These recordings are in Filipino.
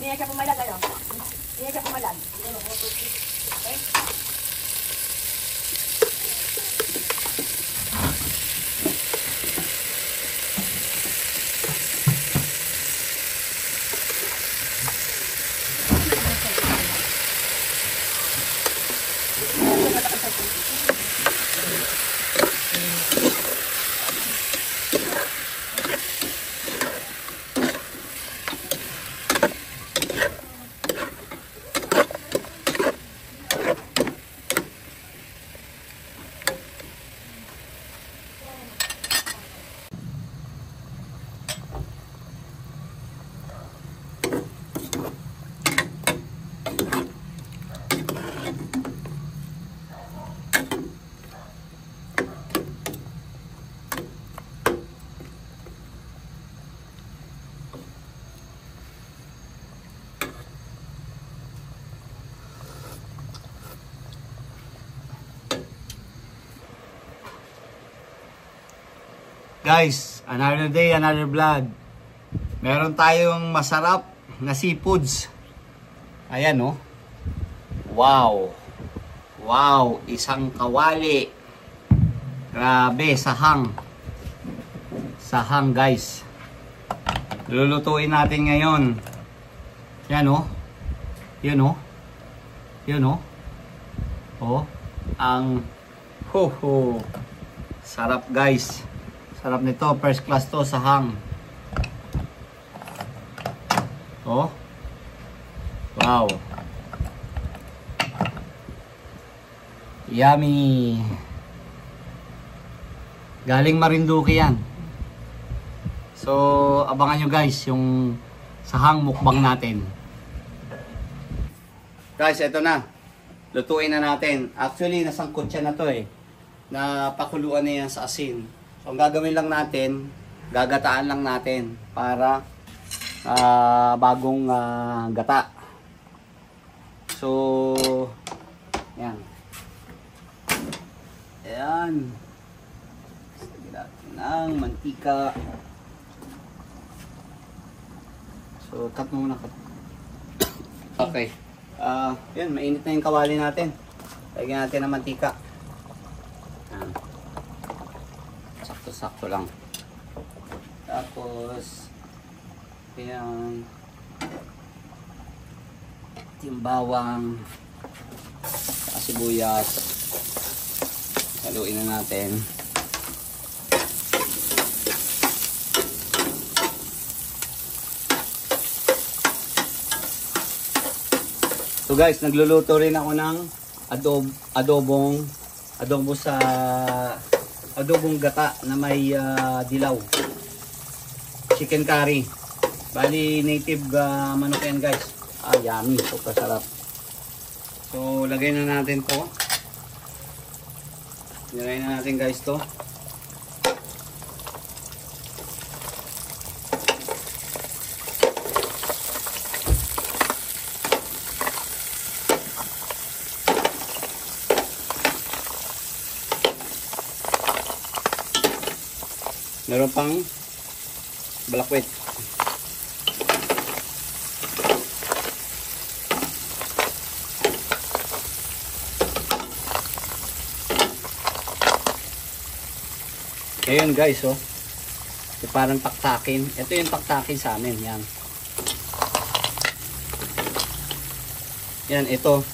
Hindi siya pumalag, ano? Hindi siya pumalag. Okay? Guys, another day, another vlog. Meron tayong masarap na seafoods. Ayan, oh. Wow. Wow, isang kawali. Grabe, sahang. Sahang, guys. Lulutuin natin ngayon. Yan, oh. Yun, oh. Yun, oh. Oh, ang sarap, guys. Sarap nito, first class to, sahang. Oh. Wow. Yummy. Galing Marinduque yan. So, abangan nyo guys yung sahang mukbang natin. Guys, eto na. Lutuin na natin. Actually, nasangkot siya na to eh. Napakuluan na yan sa asin. So, ang gagawin lang natin, gagataan lang natin para bagong gata. So, yan. Ayan. Lagyan natin ng mantika. So, cut mo muna. Okay. Yan, mainit na yung kawali natin. Lagyan natin ng mantika. Yan. Sakto lang. Tapos ayan, yung bawang, sibuyas, haluin na natin. So guys, nagluluto rin ako ng adobong gata na may dilaw. Chicken curry. Bali native manok yan guys. Yummy. Super sarap. So lagay na natin to. Lagay na natin guys to. Meron pang balakwit. Ngayon guys, oh. Ito parang taktakin. Ito yung taktakin sa amin, yan. Yan, ito.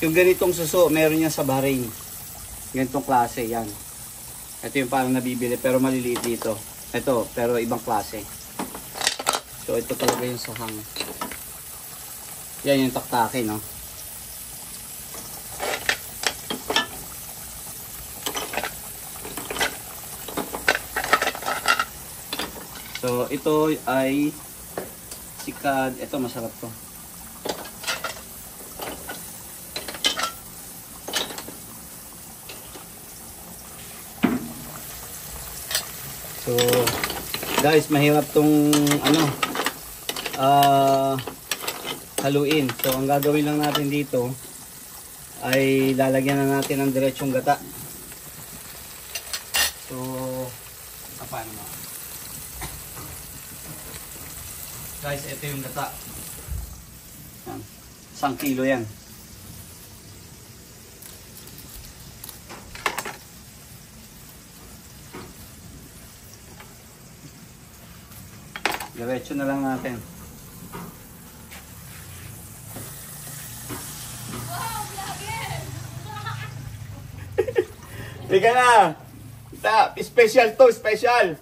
Yung ganitong suso, meron yan sa Bahrain. Ganitong klase, yan. Ito yung parang nabibili pero maliliit dito. Ito, pero ibang klase. So, ito talaga yung sahang. Yan yung taktakin, no? So, ito ay sikad. Ito, masarap to. So, guys, mahirap tong haluin. So, ang gagawin lang natin dito ay lalagyan na natin ng diretsong gata. So, paano mo? Guys, ito yung gata. Yan. 1 kilo yan. Diretso na lang natin. Teka na! Special to, special!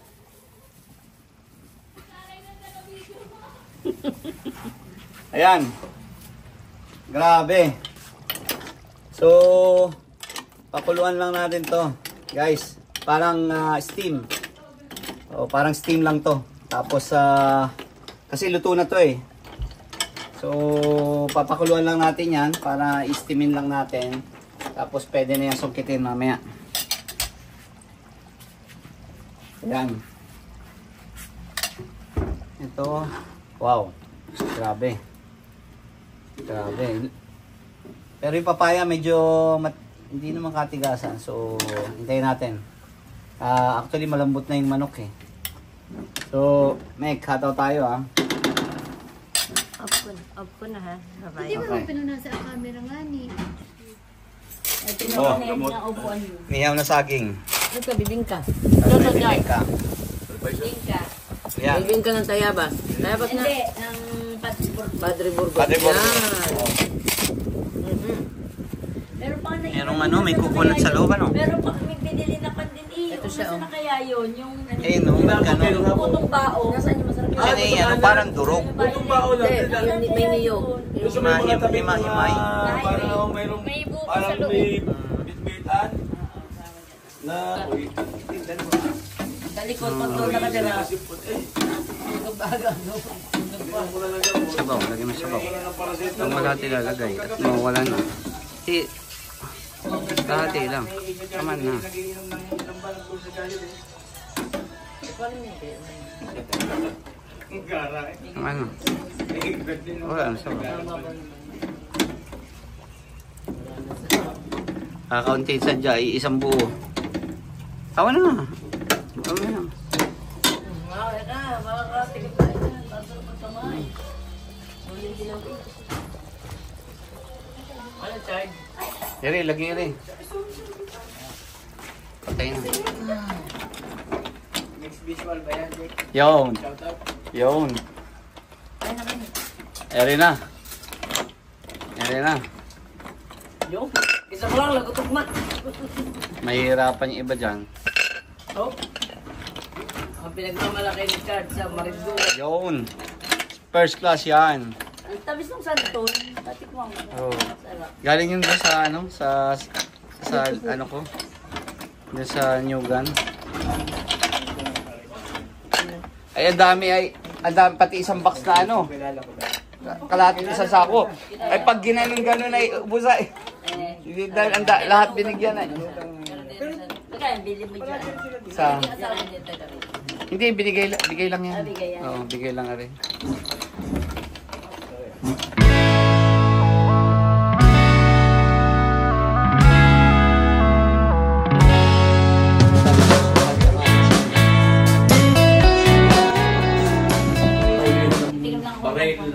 Ayan. Grabe. So, pakuluan lang natin to. Guys, parang steam. O, parang steam lang to. Tapos, kasi luto na to eh. So, papakuluan lang natin yan para i-steamin lang natin. Tapos, pwede na yan sungkitin mamaya. Ayan. Ito. Wow. Grabe. Grabe. Pero yung papaya medyo hindi naman katigasan. So, hintayin natin. Actually, malambot na yung manok eh. So, Meg, hataw tayo ah. Off ko na ha. Hindi mo Okay. naman pinunasa ang camera nga ni. Ay, tinawag na upuan mo. Nihaw na saging. Ano ka, bibingka? Tapos may bibingka. Bibingka. Ayan. Bibingka ng tayabas. Tayabas na. Hindi, ng Padre Burgos. Padre Burgos. Yan. Oh. Pero pa na Merong ano, may kukunat sa loob ano. Pero pa kami binili na pandin eh. Ito siya, Nasaan na kaya yun? Yung Eh no, magkano. putong bao. Nasaan yung masarap Kasi na ano, parang durog. Putong bao lang. Hindi, may niyog. Gusto mo yung mga tabi Himay. Parang mayroong May buko sa parang loob. may bitbitan na uy. Talikod, pag doon nakadala. Sabaw, lagyan mo sabaw. Ang malati lalagay at mawala na. Kahati lang. Tama na. Tama na. Wala na sabaw. Kakaunti sadya, isang buo. Tawa na. Tawa na. Ano, Chard? Ere, lagi ere. Patay na. Next visual ba yan, Jake? Yun. Shout out. Yun. Ere na. Ere na. Yung? Isa ko lang, lagutok na. Mahihirapan yung iba dyan. Oh. Ang pinagmamalaki ni Chard sa Marindo. Yun. First class yan. Ang tabis ng santon. Tatikman mo. Oh. Sarap. Galing yun doon sa ano, sa ano ko. Doon sa Newgan. Ay, ang dami pati isang box na ano. Kalahati sa sako. Ay, pag ginanong gano'n ay ubos ay. Hindi dahil lahat binigyan ay. Kaya bili mo dyan. Sa, Asawa niya taga rin. hindi, bigay lang yan. Bigay yan. Oo, bigay lang rin.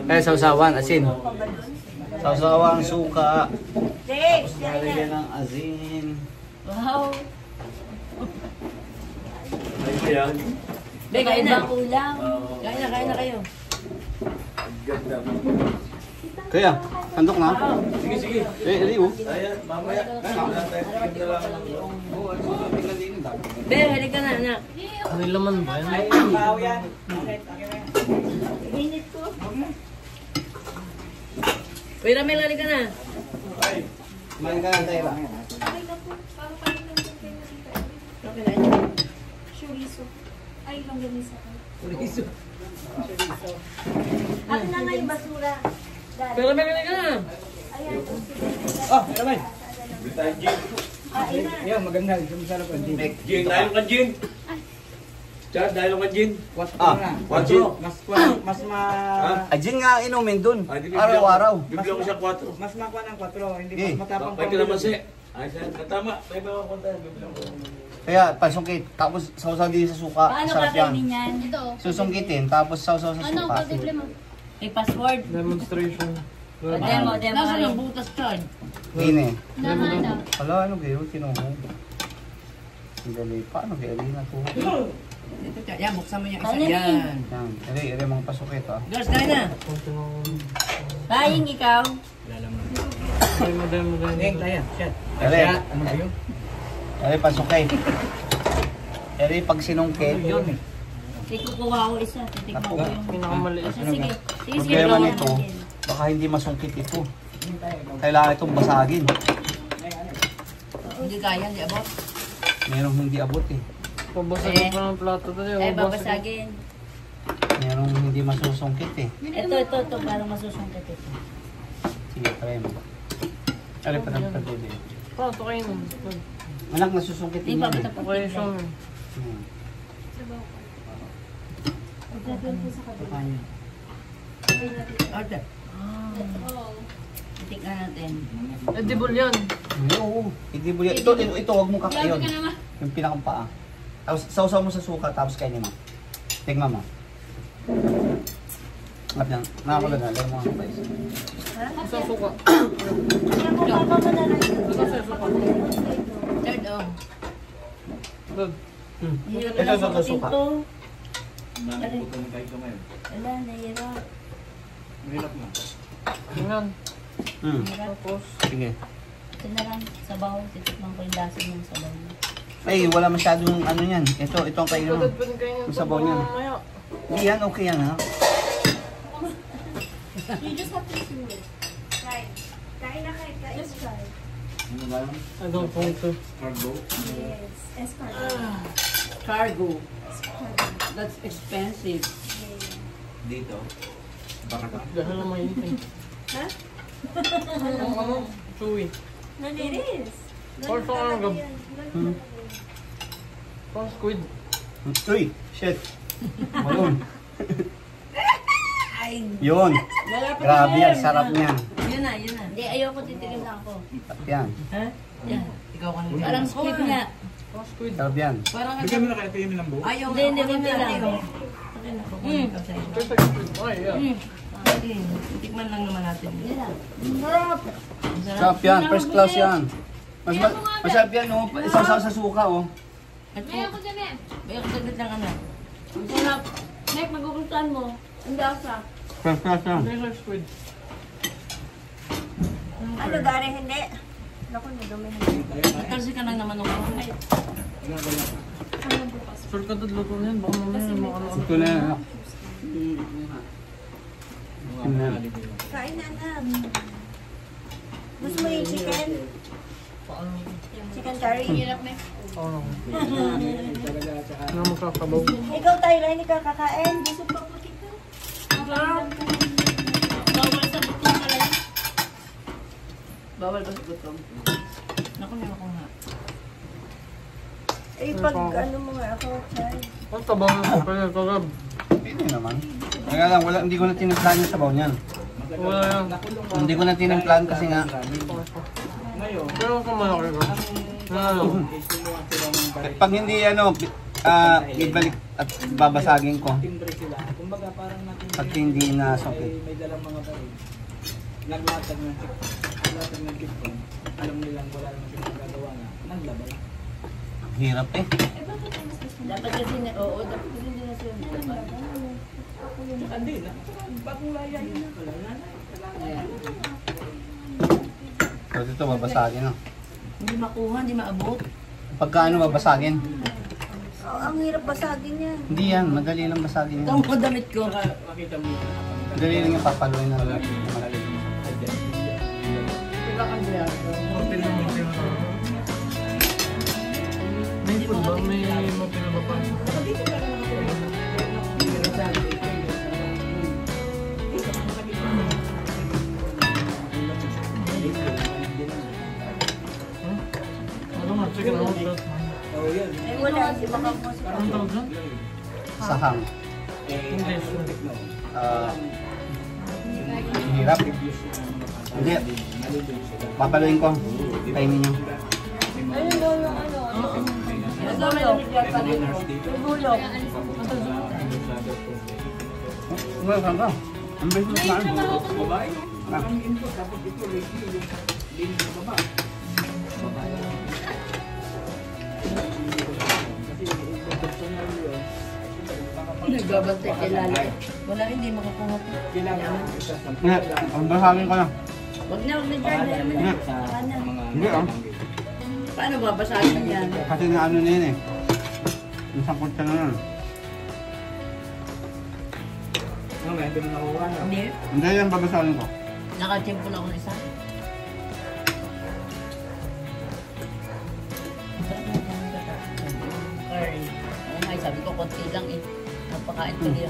Eh, sausawan, asin. Sausawan, suka. Jake! Lalagyan ng asin. Wow! Ayun yan. Be, kain na. Ulam. Kain na kayo. Ganda. Kaya, sandok na. Sige, sige. Riyo. Ayan, mamaya. Wala tayo. Tignan lang. Be, halika na, anak. Ano yung laman ba yan? Ay, bao yan. Init ko. Uy, Ramel, halika na. Kumain ka na tayo lang. Okay na, ito. Chorizo. Ay, longganisa. Chorizo. Ako na nga yung basura. Pero Ramel, halika na. Ayan. Ah, naman. Tayo, Jin. Yan, maganda. Masarap ang din. Jin, dahil ka, Jin. Chad, dahil ka, Jin. Ah, Quatro. Mas Ajin nga inumin dun. Ah, di bibigyan ko- Araw-araw. Bibigyan ko siya 4. mas makuha ng 4, hindi Eh, mas matapang May kalamansi. Ay, tama. May mga konta. Bibigyan ko. Kaya, pasungkit. Tapos, sausaw din sa suka. Paano Sarap yan. kakainin yan? Ito. Susungkitin, tapos sausaw sa Ano, suka. pag-diploma? May password. Demonstration. Demo. Nasaan ang butas, Chard? Gine. Naman na. Wala, ano kayo? Tinuhong. Sandali. Paano kayo? Alina to. Ito, Chard. Yan, buksan mo yung isa. Alin? Yan. Yan. Ere, mga pasukit ah. Girls, kain na. Taying ikaw. Neng, tayo. Shot. Ere, Ano ba yun? ere, pasukit. Ere, pag sinungkit. Yun eh. Kukuha ko isa. Titikman ko yung Pinakamaliit. Sige. Sige. Problema nito, baka hindi masungkit ito. Kailangan itong basagin. Hindi kaya, hindi abot. Merong hindi abot eh. Pabasagin pa ng plato tayo. Babasagin. Merong hindi masusungkit eh. Ito. Parang masusungkit ito. Sige, try mo. Ere, pagdili. Plato kayo nun. Anak, nasusungkit Di din ba yan ito eh. Okay, so. Hmm. Order. Titikman natin. Edible yan. Hindi, oo. Hindi mo yan. Ito, huwag mong kakayon. Yung pinakampaa. Tapos, sausaw mo sa suka, tapos kainin mo. Tingnan mo. Ngap yan. Nakakulo na. Lagyan mo ang spice. Isang suka. Chard, oh. Good. Hirap Ito, na ito, sa suka. ito. Wala, nahirap. Tingnan. Hmm. Tapos. Sige. Ito na lang, sabaw. Titikman ko yung lasa ng sabaw. Ay, wala masyadong ano yan. Ito ang kainin mo. Pwede kayo Yung sabaw niyan. mamaya. Hindi yan, okay yan ha. You just have to do it. Try. Kain na kain. Just try. I don't want to. Yes. Escargot. Cargo. That's expensive. Dito. Dahil na mainit. Ha? Ano? Chewy. No, it is. Or sa ano gab? Hmm. Parang squid. Uy, shit. Malun. Ay, Yun. wala pa Grabe na yan, sarap niyan. Yun na. Hindi, ayoko titikim lang ako. Yan. Ha? Yan. Ikaw ka na. Parang squid nga. Parang squid. Sarap yan. Parang Bigyan mo na kayo tiyamin ng buo. Ayaw. Hindi, konti lang. Tastes like squid. Ay, yeah. Tikman lang naman natin. Yan lang. Sarap yan. First class yan. Masarap yan oh. Isaw-saw sa suka oh. May ako dyan eh. May ako saglit lang ano. Ang sarap. Nek, magugustuhan mo. Ang lasa. First class yan. Tastes like squid. Ano, Gary? Hindi. Naku, nadumi. Natalsi ka lang naman ng kamay. Sure ka luto na yan. Baka mamaya yung mga ano. Ito na yan. anak. Tingnan. Kain na, anak. Gusto mo yung chicken? Chicken curry? Hirap na. Ano? Ano magkakabaw? Ikaw, Tyler, hindi ka kakain. Gusto pa po kita. Bawal sa bukong talaga. Bawal ba sa gutom? Naku, ako nga. Eh, pag ano mo nga ako, Chay. Ang tabaw na sa kanya kagab. Pwede naman. Kaya lang, hindi ko na tinimplan yung sabaw niyan. Wala yan. Hindi ko na tinimplan kasi nga, Pero kung malaki ka. Ano? pag hindi ibalik at babasagin ko. Pag hindi na sakit. May dalang mga baril. Naglatag ng kitpon. Alam nilang wala naman silang gagawa na. Naglabay. Hirap eh. Dapat kasi na, oo, dapat kasi hindi na sila naglaban. Hindi na. Bagong laya yun na. Wala na. So dito babasagin na. Hindi makuha, hindi maabot. Pagka ano babasagin? Oh, ang hirap basagin yan. Hindi yan, madali lang basagin Ito yan. ang damit ko. Makita mo yun. Madali lang yung papaluin na lang. May food ba? May mapila ba pa? Ano nga? Chicken hot dog. Oo yan. Eh, wala. Di ba kamo Anong tawag dyan? Sahang. English. Hirap. Hindi. Papaluin ko. Kainin nyo. Ayun daw yung ano. Yung bulok. Wala ka. Ang bilis na. Maraming input. Dapat ito, ready yung link sa baba. Baba yung kasi yung personal yun. Nagbabantay kay Lala. Wala rin, hindi makakuha po. Kailangan isa sa Ang basagin ko na. Wag na, wag na dyan. pangalan Dyan naman na. sa Paano? mga Hindi, ah. Paano babasagin yan? Kasi na ano na yun eh. Isang kutsa na nun. Mamaya, hindi mo nakuha na. Hindi. Hindi yan babasagin ko. Nakatimpon ako ng isa. Curry. Oo nga, sabi ko konti lang eh. Napakain ko niya.